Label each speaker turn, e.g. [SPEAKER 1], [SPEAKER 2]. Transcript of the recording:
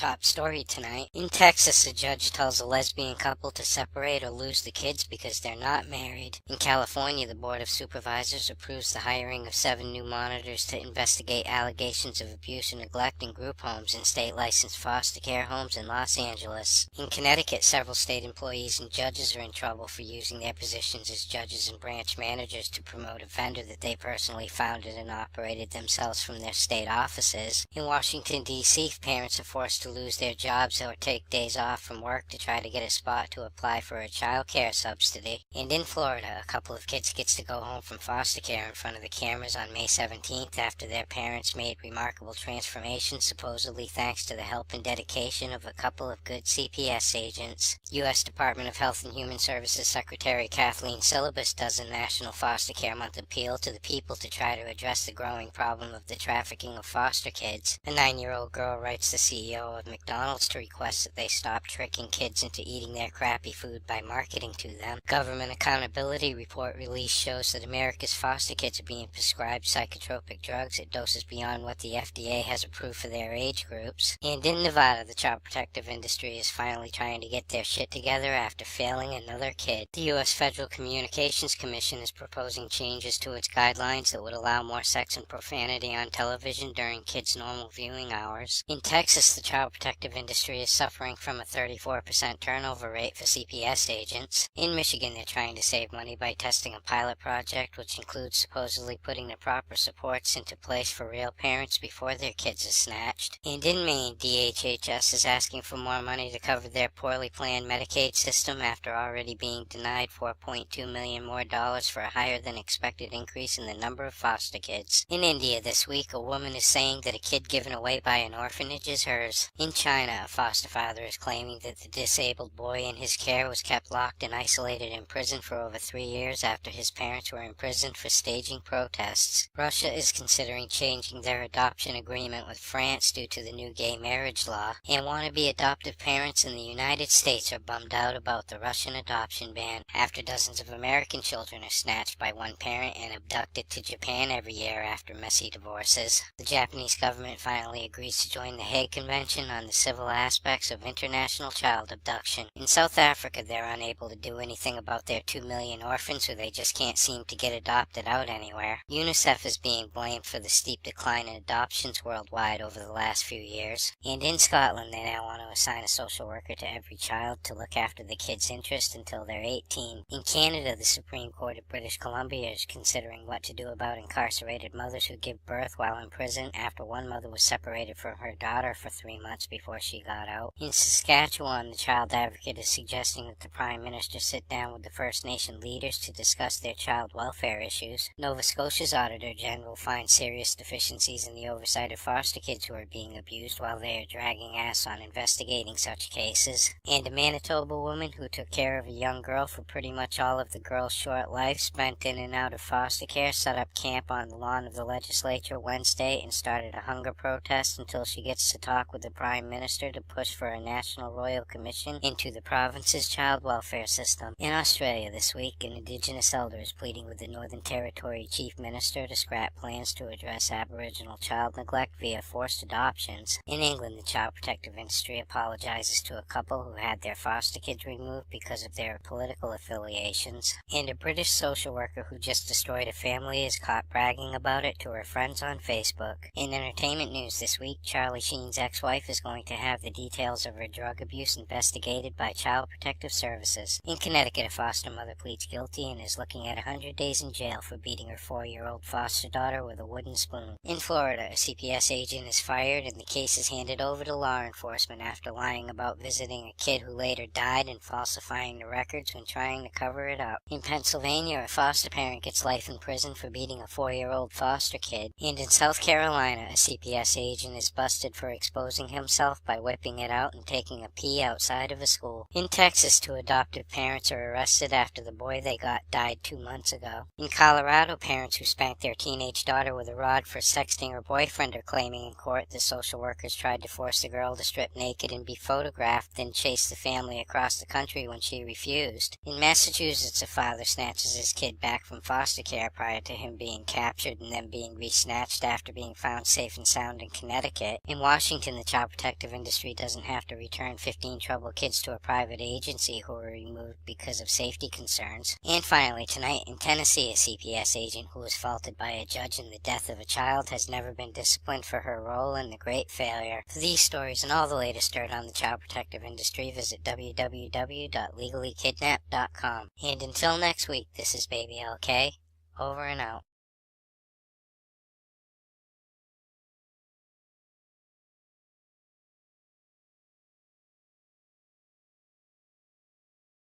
[SPEAKER 1] top story tonight. In Texas, a judge tells a lesbian couple to separate or lose the kids because they're not married. In California, the Board of Supervisors approves the hiring of 7 new monitors to investigate allegations of abuse and neglect in group homes and state-licensed foster care homes in Los Angeles. In Connecticut, several state employees and judges are in trouble for using their positions as judges and branch managers to promote a vendor that they personally founded and operated themselves from their state offices. In Washington, D.C., parents are forced to lose their jobs or take days off from work to try to get a spot to apply for a child care subsidy. And in Florida, a couple of kids gets to go home from foster care in front of the cameras on May 17th after their parents made remarkable transformations, supposedly thanks to the help and dedication of a couple of good CPS agents. U.S. Department of Health and Human Services Secretary Kathleen Syllabus does a National Foster Care Month appeal to the people to try to address the growing problem of the trafficking of foster kids. A 9-year-old girl writes the CEO of McDonald's to request that they stop tricking kids into eating their crappy food by marketing to them. Government Accountability Report release shows that America's foster kids are being prescribed psychotropic drugs at doses beyond what the FDA has approved for their age groups. And in Nevada, the child protective industry is finally trying to get their shit together after failing another kid. The U.S. Federal Communications Commission is proposing changes to its guidelines that would allow more sex and profanity on television during kids' normal viewing hours. In Texas, the child protective industry is suffering from a 34% turnover rate for CPS agents. In Michigan, they're trying to save money by testing a pilot project which includes supposedly putting the proper supports into place for real parents before their kids are snatched. And in Maine, DHHS is asking for more money to cover their poorly planned Medicaid system after already being denied $4.2 million more for a higher than expected increase in the number of foster kids. In India this week, a woman is saying that a kid given away by an orphanage is hers. In China, a foster father is claiming that the disabled boy in his care was kept locked and isolated in prison for over 3 years after his parents were imprisoned for staging protests. Russia is considering changing their adoption agreement with France due to the new gay marriage law, and wannabe adoptive parents in the United States are bummed out about the Russian adoption ban after dozens of American children are snatched by one parent and abducted to Japan every year after messy divorces. The Japanese government finally agrees to join the Hague Convention on the civil aspects of international child abduction. In South Africa, they're unable to do anything about their 2 million orphans who they just can't seem to get adopted out anywhere. UNICEF is being blamed for the steep decline in adoptions worldwide over the last few years. And in Scotland, they now want to assign a social worker to every child to look after the kid's interest until they're 18. In Canada, the Supreme Court of British Columbia is considering what to do about incarcerated mothers who give birth while in prison after one mother was separated from her daughter for 3 months before she got out. In Saskatchewan, the child advocate is suggesting that the Prime Minister sit down with the First Nation leaders to discuss their child welfare issues. Nova Scotia's Auditor General finds serious deficiencies in the oversight of foster kids who are being abused while they are dragging ass on investigating such cases. And a Manitoba woman who took care of a young girl for pretty much all of the girl's short life spent in and out of foster care set up camp on the lawn of the legislature Wednesday and started a hunger protest until she gets to talk with the Prime Minister to push for a National Royal Commission into the province's child welfare system. In Australia this week, an Indigenous elder is pleading with the Northern Territory Chief Minister to scrap plans to address Aboriginal child neglect via forced adoptions. In England, the child protective industry apologizes to a couple who had their foster kids removed because of their political affiliations. And a British social worker who just destroyed a family is caught bragging about it to her friends on Facebook. In entertainment news this week, Charlie Sheen's ex-wife is going to have the details of her drug abuse investigated by Child Protective Services. In Connecticut, a foster mother pleads guilty and is looking at 100 days in jail for beating her 4-year-old foster daughter with a wooden spoon. In Florida, a CPS agent is fired and the case is handed over to law enforcement after lying about visiting a kid who later died and falsifying the records when trying to cover it up. In Pennsylvania, a foster parent gets life in prison for beating a 4-year-old foster kid. And in South Carolina, a CPS agent is busted for exposing himself by whipping it out and taking a pee outside of a school. In Texas, 2 adoptive parents are arrested after the boy they got died 2 months ago. In Colorado, parents who spanked their teenage daughter with a rod for sexting her boyfriend are claiming in court that social workers tried to force the girl to strip naked and be photographed, then chase the family across the country when she refused. In Massachusetts, a father snatches his kid back from foster care prior to him being captured and then being re-snatched after being found safe and sound in Connecticut. In Washington, the Child protective industry doesn't have to return 15 troubled kids to a private agency who were removed because of safety concerns. And finally, tonight in Tennessee, a CPS agent who was faulted by a judge in the death of a child has never been disciplined for her role in the great failure. For these stories and all the latest dirt on the child protective industry, visit www.legallykidnapped.com. And until next week, this is Baby LK, over and out.